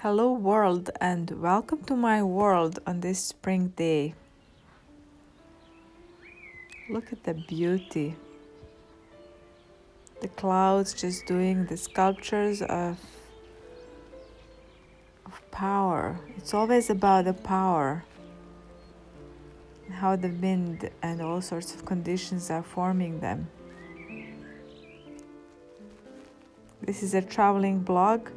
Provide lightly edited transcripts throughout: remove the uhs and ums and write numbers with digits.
Hello world and welcome to my world on this spring day. Look at the beauty. The clouds just doing the sculptures of power. It's always about the power. How the wind and all sorts of conditions are forming them. This is a traveling blog.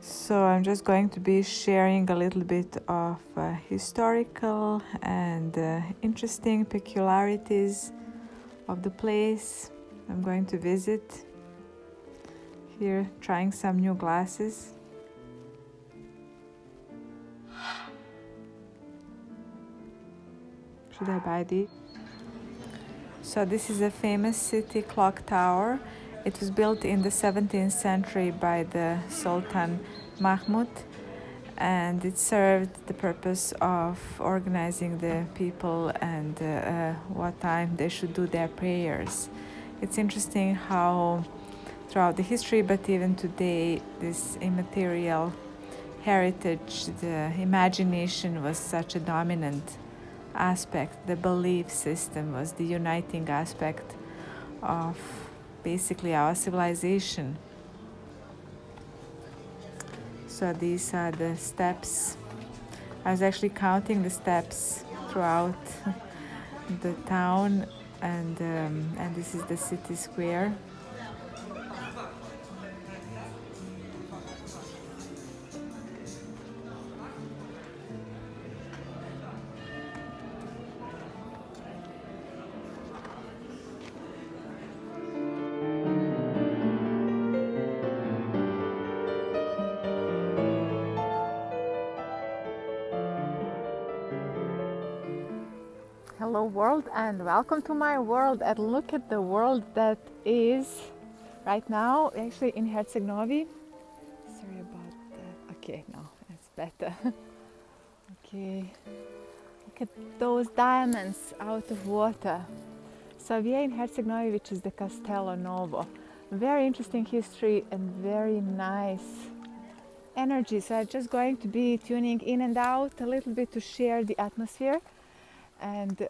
So I'm just going to be sharing a little bit of historical and interesting peculiarities of the place I'm going to visit. Here, trying some new glasses. Should I buy these? So this is a famous city clock tower. It was built in the 17th century by the Sultan Mahmud, and it served the purpose of organizing the people and what time they should do their prayers. It's interesting how throughout the history, but even today, this immaterial heritage, the imagination was such a dominant aspect. The belief system was the uniting aspect of basically our civilization. So these are the steps. I was actually counting the steps throughout the town, and this is the city square. Hello world and welcome to my world, and look at the world that is right now actually in Herceg-Novi. Sorry about that. Okay, no, it's better. Okay, look at those diamonds out of water. So we are in Herceg-Novi, which is the Castello Novo. Very interesting history and very nice energy. So I'm just going to be tuning in and out a little bit to share the atmosphere and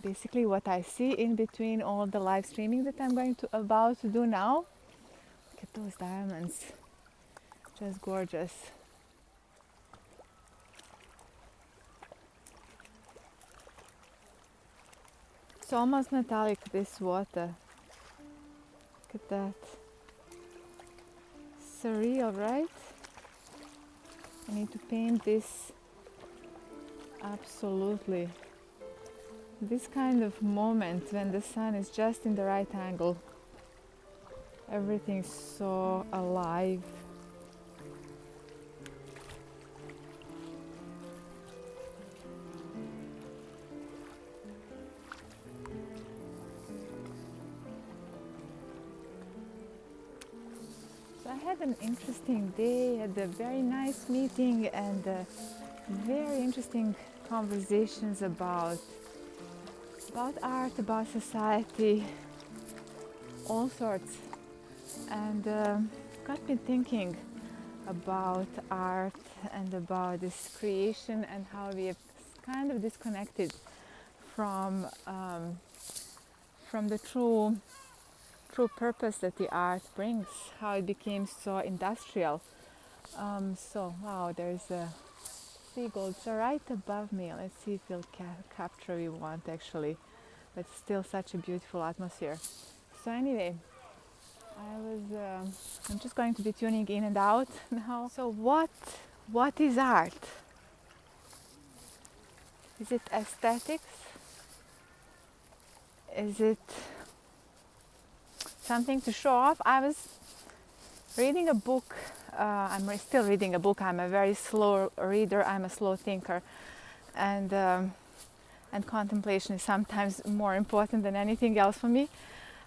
basically what I see in between all the live streaming that I'm about to do now. Look at those diamonds, just gorgeous. It's almost metallic, this water. Look at that. Surreal, right? I need to paint this. Absolutely. This kind of moment when the sun is just in the right angle, everything's so alive. So I had an interesting day, had a very nice meeting and very interesting conversations about art, about society, all sorts, and got me thinking about art and about this creation and how we have kind of disconnected from the true purpose that the art brings, how it became so industrial. So wow, there's a seagulls are right above me. Let's see if we'll capture we want actually, but still such a beautiful atmosphere. So anyway, I'm just going to be tuning in and out now. So what is art? Is it aesthetics? Is it something to show off? I was reading a book. I'm still reading a book. I'm a very slow reader. I'm a slow thinker, and contemplation is sometimes more important than anything else for me.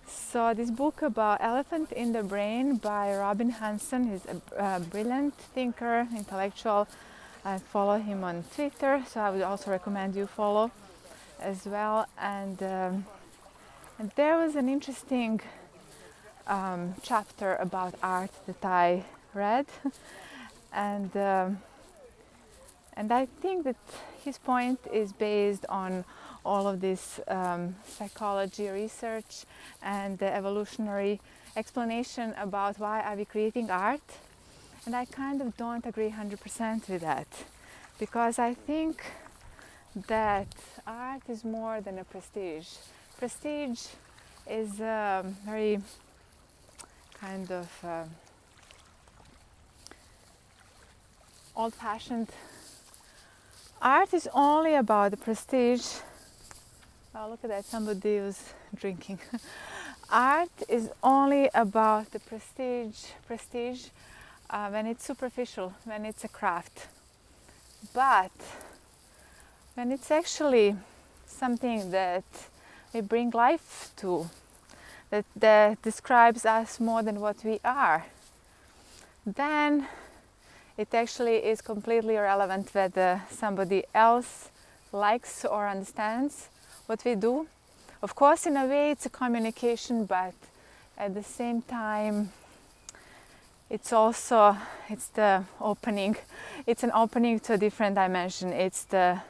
So this book about Elephant in the Brain by Robin Hanson. He's a brilliant thinker, intellectual. I follow him on Twitter, so I would also recommend you follow as well. And there was an interesting chapter about art that I read, and I think that his point is based on all of this psychology research and the evolutionary explanation about why are we creating art. And I kind of don't agree 100% with that, because I think that art is more than a prestige. Prestige is very kind of old-fashioned. Art is only about the prestige. Oh, look at that, somebody who's drinking. Art is only about the prestige when it's superficial, when it's a craft. But when it's actually something that we bring life to, that describes us more than what we are, then it actually is completely irrelevant whether somebody else likes or understands what we do. Of course, in a way it's a communication, but at the same time it's the opening. It's an opening to a different dimension. It's the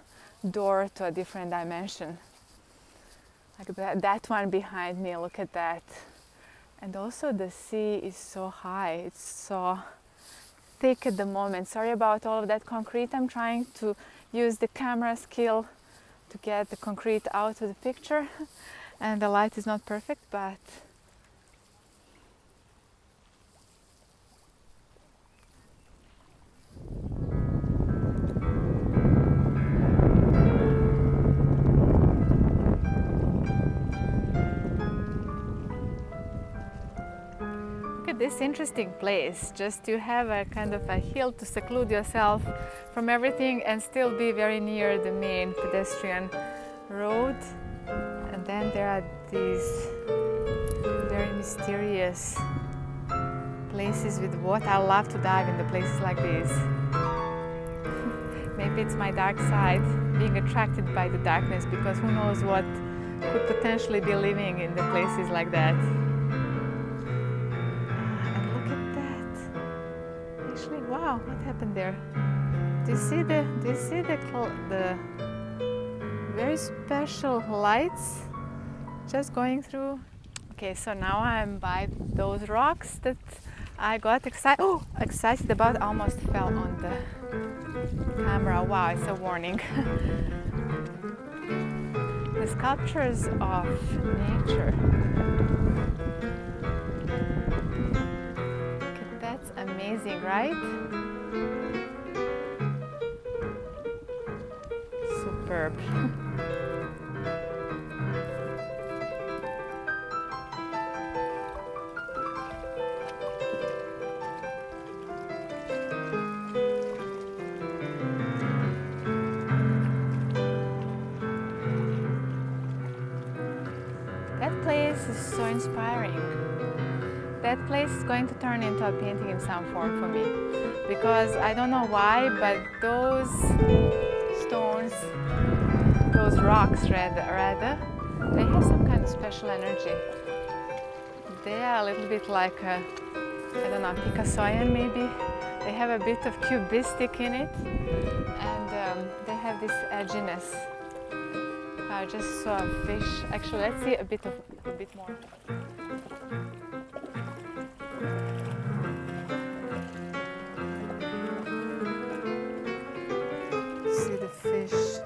door to a different dimension. Like that one behind me, look at that. And also the sea is so high, it's so thick at the moment. Sorry about all of that concrete. I'm trying to use the camera skill to get the concrete out of the picture, and the light is not perfect, but this interesting place. Just you have a kind of a hill to seclude yourself from everything and still be very near the main pedestrian road. And then there are these very mysterious places with water. I love to dive in the places like these. Maybe it's my dark side, being attracted by the darkness, because who knows what could potentially be living in the places like that. Wow, what happened there? Do you see the very special lights just going through? Okay, so now I'm by those rocks that I got excited about. Almost fell on the camera. Wow, it's a warning. The sculptures of nature. That's amazing, right? Superb. That place is so inspiring. That place is going to turn into a painting in some form for me, because I don't know why, but those stones, those rocks rather, they have some kind of special energy. They are a little bit like I don't know, Picassoian maybe. They have a bit of cubistic in it, and they have this edginess. I just saw a fish. Actually, let's see a bit more. See the fish.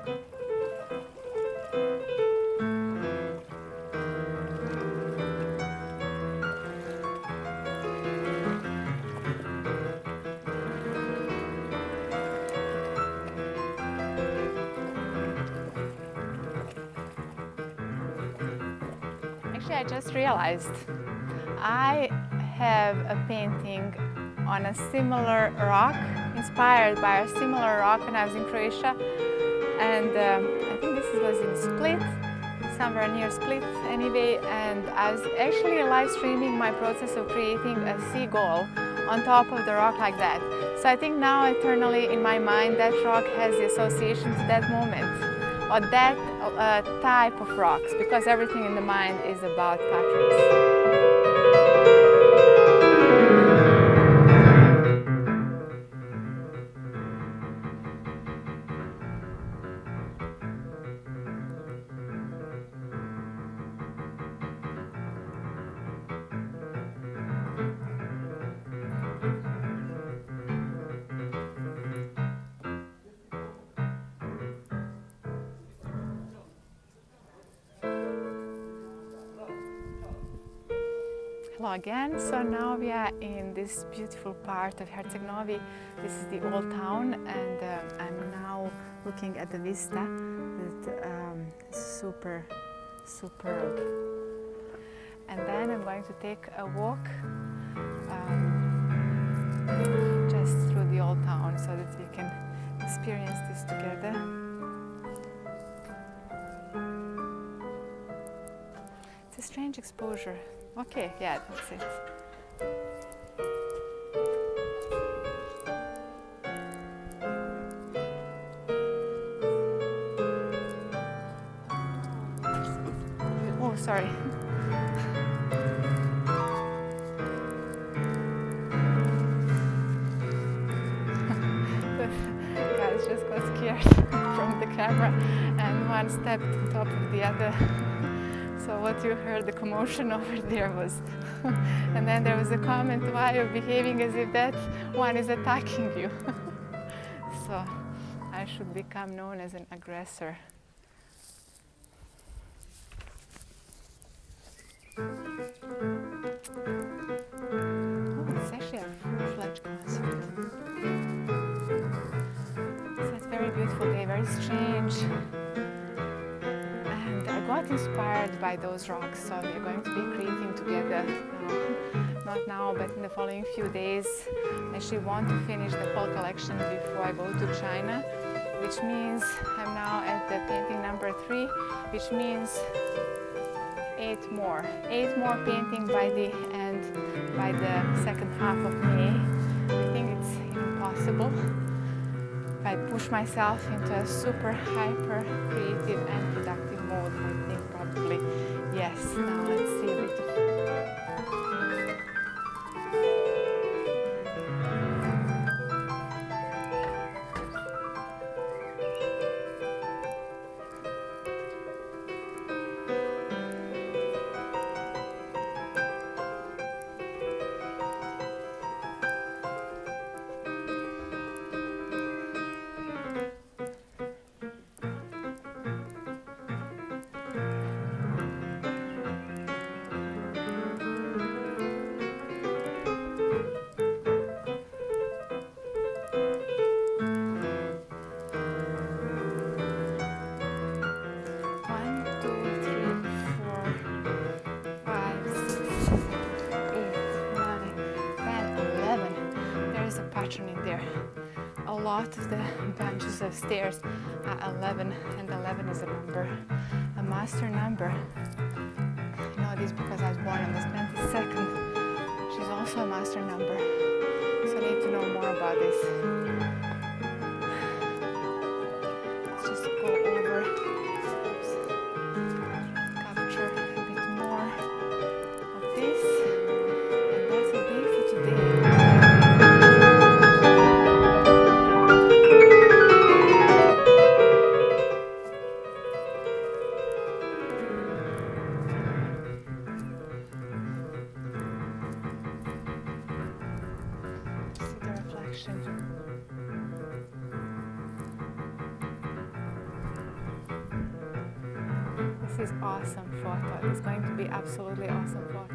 Actually, I just realized I have a painting on a similar rock, inspired by a similar rock when I was in Croatia, and I think this was in Split, somewhere near Split anyway, and I was actually live streaming my process of creating a seagull on top of the rock like that. So I think now eternally in my mind that rock has the association to that moment, or that type of rocks, because everything in the mind is about patterns. Hello again. So now we are in this beautiful part of Herceg-Novi. This is the old town, and I'm now looking at the vista. It's super. And then I'm going to take a walk just through the old town so that we can experience this together. It's a strange exposure. Okay, yeah, that's it. Oh, sorry. Guys just got scared from the camera and one stepped on top of the other. So what you heard, the commotion over there was, and then there was a comment, why you're behaving as if that one is attacking you. So I should become known as an aggressor. Oh, it's actually a full-fledged concert. So it's a very beautiful day, very strange. And I got inspired by those rocks, so we're going to be creating together. Not now, but in the following few days. I actually want to finish the whole collection before I go to China, which means I'm now at the painting number 3, which means 8 more painting by the end, by the second half of May. I think it's impossible. If I push myself into a super hyper creative and productive mode, I think probably yes. Now let's see a bit of in there. A lot of the bunches of stairs are 11, and 11 is a number, a master number. I know this because I was born on the 22nd. She's also a master number, so I need to know more about this. Let's just go over, capture a bit more of this, and that's a day for today. This is awesome photo. It's going to be absolutely awesome photo.